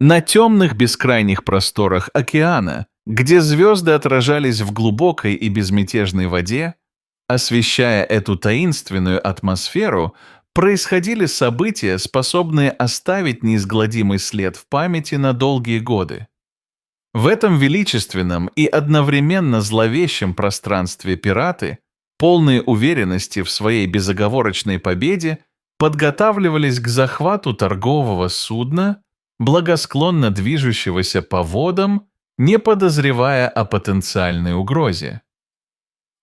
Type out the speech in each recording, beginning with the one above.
На темных бескрайних просторах океана, где звезды отражались в глубокой и безмятежной воде, освещая эту таинственную атмосферу, происходили события, способные оставить неизгладимый след в памяти на долгие годы. В этом величественном и одновременно зловещем пространстве пираты, полные уверенности в своей безоговорочной победе, подготавливались к захвату торгового судна, благосклонно движущегося по водам, не подозревая о потенциальной угрозе.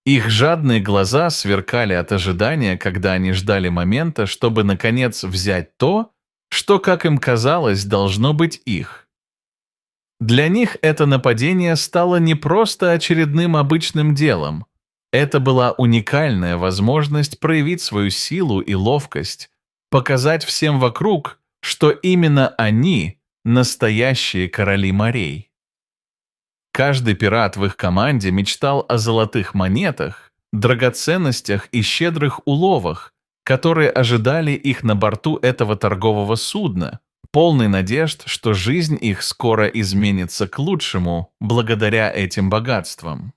Их жадные глаза сверкали от ожидания, когда они ждали момента, чтобы, наконец, взять то, что, как им казалось, должно быть их. Для них это нападение стало не просто очередным обычным делом. Это была уникальная возможность проявить свою силу и ловкость, показать всем вокруг, что именно они – настоящие короли морей. Каждый пират в их команде мечтал о золотых монетах, драгоценностях и щедрых уловах, которые ожидали их на борту этого торгового судна, полный надежд, что жизнь их скоро изменится к лучшему благодаря этим богатствам.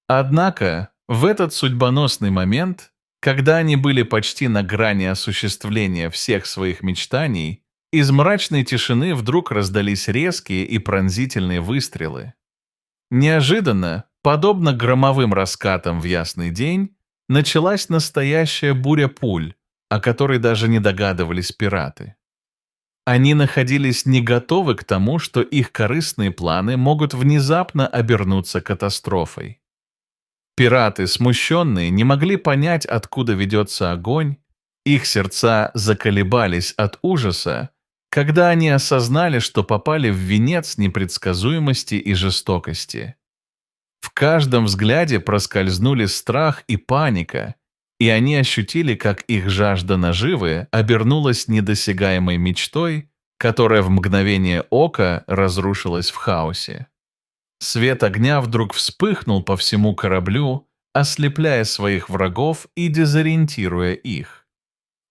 Однако, в этот судьбоносный момент, когда они были почти на грани осуществления всех своих мечтаний, из мрачной тишины вдруг раздались резкие и пронзительные выстрелы. Неожиданно, подобно громовым раскатам в ясный день, началась настоящая буря пуль, о которой даже не догадывались пираты. Они находились не готовы к тому, что их корыстные планы могут внезапно обернуться катастрофой. Пираты, смущенные, не могли понять, откуда ведется огонь, их сердца заколебались от ужаса, когда они осознали, что попали в венец непредсказуемости и жестокости. В каждом взгляде проскользнули страх и паника, и они ощутили, как их жажда наживы обернулась недосягаемой мечтой, которая в мгновение ока разрушилась в хаосе. Свет огня вдруг вспыхнул по всему кораблю, ослепляя своих врагов и дезориентируя их.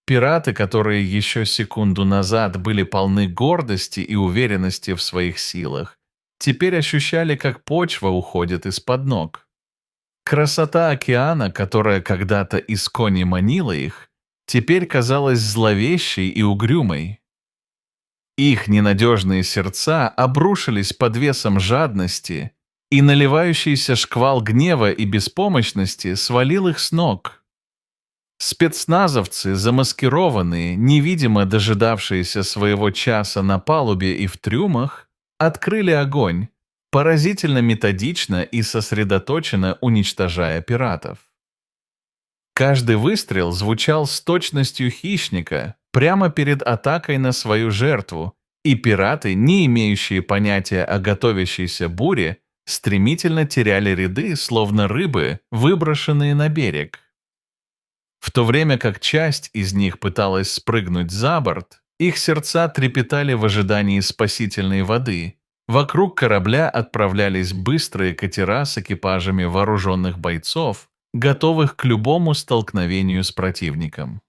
Пираты, которые еще секунду назад были полны гордости и уверенности в своих силах, теперь ощущали, как почва уходит из-под ног. Красота океана, которая когда-то искони манила их, теперь казалась зловещей и угрюмой. Их ненадежные сердца обрушились под весом жадности, и наливающийся шквал гнева и беспомощности свалил их с ног. Спецназовцы, замаскированные, невидимо дожидавшиеся своего часа на палубе и в трюмах, открыли огонь, поразительно методично и сосредоточенно уничтожая пиратов. Каждый выстрел звучал с точностью хищника прямо перед атакой на свою жертву, и пираты, не имеющие понятия о готовящейся буре, стремительно теряли ряды, словно рыбы, выброшенные на берег. В то время как часть из них пыталась спрыгнуть за борт, их сердца трепетали в ожидании спасительной воды. Вокруг корабля отправлялись быстрые катера с экипажами вооруженных бойцов, готовых к любому столкновению с противником.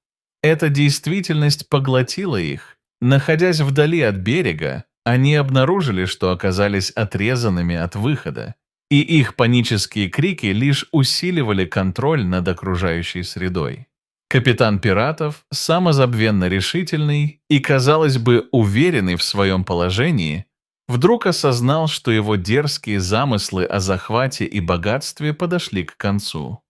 Эта действительность поглотила их. Находясь вдали от берега, они обнаружили, что оказались отрезанными от выхода, и их панические крики лишь усиливали контроль над окружающей средой. Капитан пиратов, самозабвенно решительный и, казалось бы, уверенный в своем положении, вдруг осознал, что его дерзкие замыслы о захвате и богатстве подошли к концу.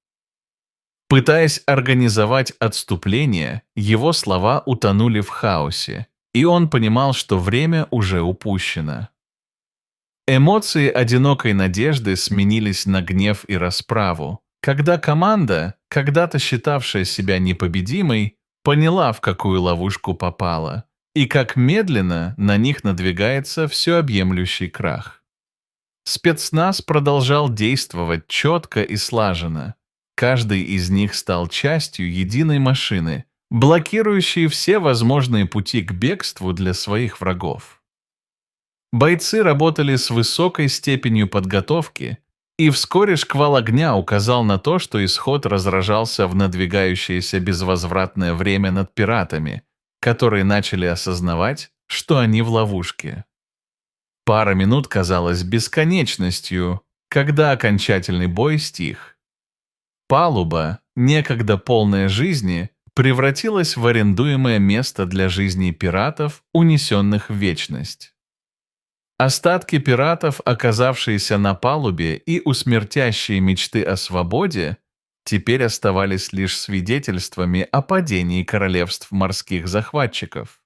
Пытаясь организовать отступление, его слова утонули в хаосе, и он понимал, что время уже упущено. Эмоции одинокой надежды сменились на гнев и расправу, когда команда, когда-то считавшая себя непобедимой, поняла, в какую ловушку попала, и как медленно на них надвигается всеобъемлющий крах. Спецназ продолжал действовать четко и слаженно. Каждый из них стал частью единой машины, блокирующей все возможные пути к бегству для своих врагов. Бойцы работали с высокой степенью подготовки, и вскоре шквал огня указал на то, что исход разражался в надвигающееся безвозвратное время над пиратами, которые начали осознавать, что они в ловушке. Пара минут казалась бесконечностью, когда окончательный бой стих. Палуба, некогда полная жизни, превратилась в арендуемое место для жизней пиратов, унесенных в вечность. Остатки пиратов, оказавшиеся на палубе и усмертящие мечты о свободе, теперь оставались лишь свидетельствами о падении королевств морских захватчиков.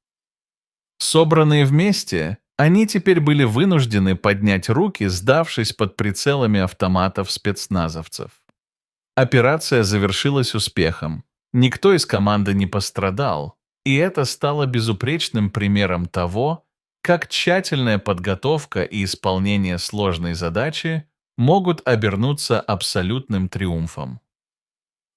Собранные вместе, они теперь были вынуждены поднять руки, сдавшись под прицелами автоматов спецназовцев. Операция завершилась успехом. Никто из команды не пострадал, и это стало безупречным примером того, как тщательная подготовка и исполнение сложной задачи могут обернуться абсолютным триумфом.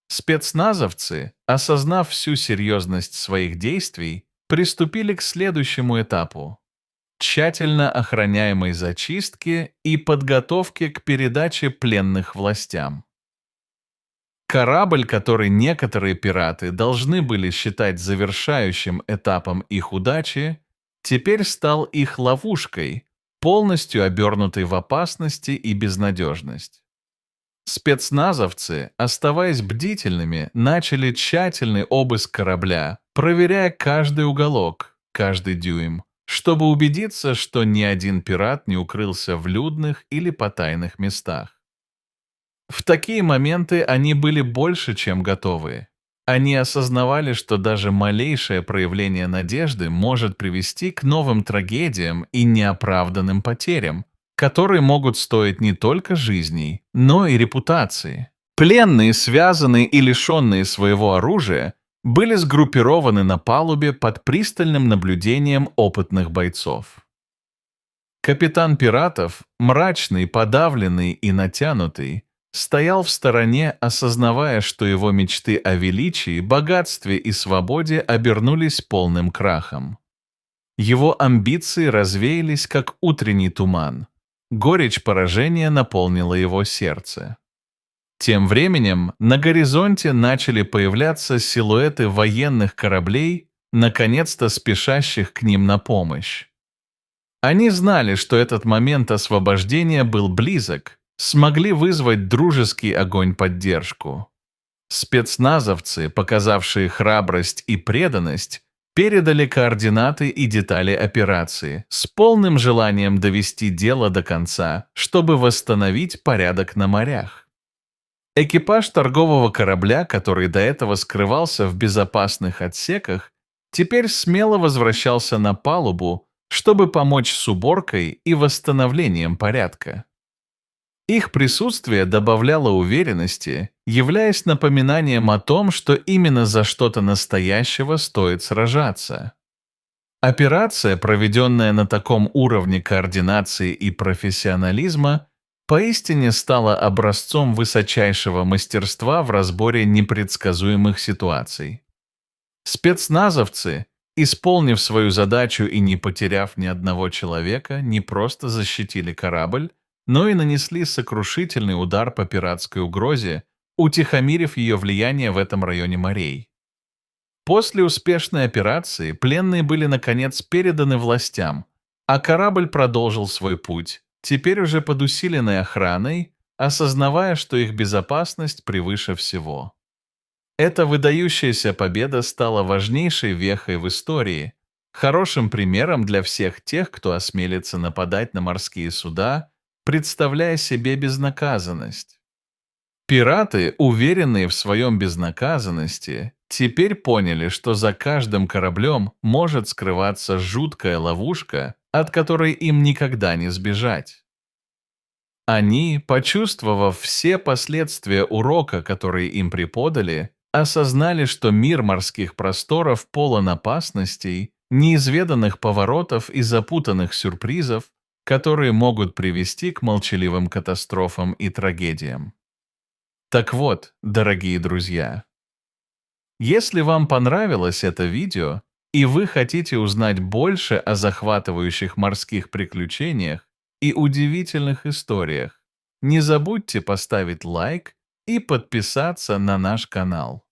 Спецназовцы, осознав всю серьезность своих действий, приступили к следующему этапу – тщательно охраняемой зачистке и подготовке к передаче пленных властям. Корабль, который некоторые пираты должны были считать завершающим этапом их удачи, теперь стал их ловушкой, полностью обернутой в опасности и безнадежность. Спецназовцы, оставаясь бдительными, начали тщательный обыск корабля, проверяя каждый уголок, каждый дюйм, чтобы убедиться, что ни один пират не укрылся в людных или потайных местах. В такие моменты они были больше, чем готовы. Они осознавали, что даже малейшее проявление надежды может привести к новым трагедиям и неоправданным потерям, которые могут стоить не только жизней, но и репутации. Пленные, связанные и лишенные своего оружия, были сгруппированы на палубе под пристальным наблюдением опытных бойцов. Капитан пиратов, мрачный, подавленный и натянутый, стоял в стороне, осознавая, что его мечты о величии, богатстве и свободе обернулись полным крахом. Его амбиции развеялись, как утренний туман. Горечь поражения наполнила его сердце. Тем временем на горизонте начали появляться силуэты военных кораблей, наконец-то спешащих к ним на помощь. Они знали, что этот момент освобождения был близок, смогли вызвать дружеский огонь-поддержку. Спецназовцы, показавшие храбрость и преданность, передали координаты и детали операции с полным желанием довести дело до конца, чтобы восстановить порядок на морях. Экипаж торгового корабля, который до этого скрывался в безопасных отсеках, теперь смело возвращался на палубу, чтобы помочь с уборкой и восстановлением порядка. Их присутствие добавляло уверенности, являясь напоминанием о том, что именно за что-то настоящего стоит сражаться. Операция, проведенная на таком уровне координации и профессионализма, поистине стала образцом высочайшего мастерства в разборе непредсказуемых ситуаций. Спецназовцы, исполнив свою задачу и не потеряв ни одного человека, не просто защитили корабль, но и нанесли сокрушительный удар по пиратской угрозе, утихомирив ее влияние в этом районе морей. После успешной операции пленные были наконец переданы властям, а корабль продолжил свой путь, теперь уже под усиленной охраной, осознавая, что их безопасность превыше всего. Эта выдающаяся победа стала важнейшей вехой в истории, хорошим примером для всех тех, кто осмелится нападать на морские суда, представляя себе безнаказанность. Пираты, уверенные в своем безнаказанности, теперь поняли, что за каждым кораблем может скрываться жуткая ловушка, от которой им никогда не сбежать. Они, почувствовав все последствия урока, который им преподали, осознали, что мир морских просторов полон опасностей, неизведанных поворотов и запутанных сюрпризов, которые могут привести к молчаливым катастрофам и трагедиям. Так вот, дорогие друзья, если вам понравилось это видео, и вы хотите узнать больше о захватывающих морских приключениях и удивительных историях, не забудьте поставить лайк и подписаться на наш канал.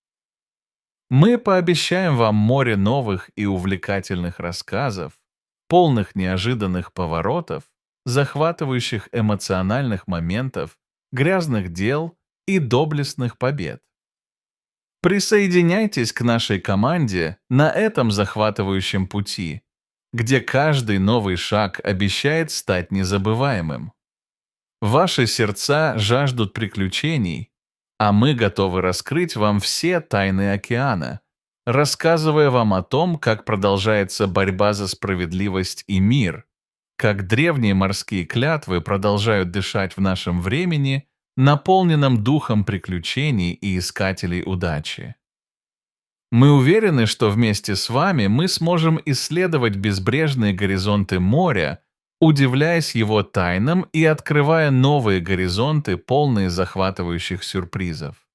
Мы пообещаем вам море новых и увлекательных рассказов, полных неожиданных поворотов, захватывающих эмоциональных моментов, грязных дел и доблестных побед. Присоединяйтесь к нашей команде на этом захватывающем пути, где каждый новый шаг обещает стать незабываемым. Ваши сердца жаждут приключений, а мы готовы раскрыть вам все тайны океана, рассказывая вам о том, как продолжается борьба за справедливость и мир, как древние морские клятвы продолжают дышать в нашем времени, наполненном духом приключений и искателей удачи. Мы уверены, что вместе с вами мы сможем исследовать безбрежные горизонты моря, удивляясь его тайнам и открывая новые горизонты, полные захватывающих сюрпризов.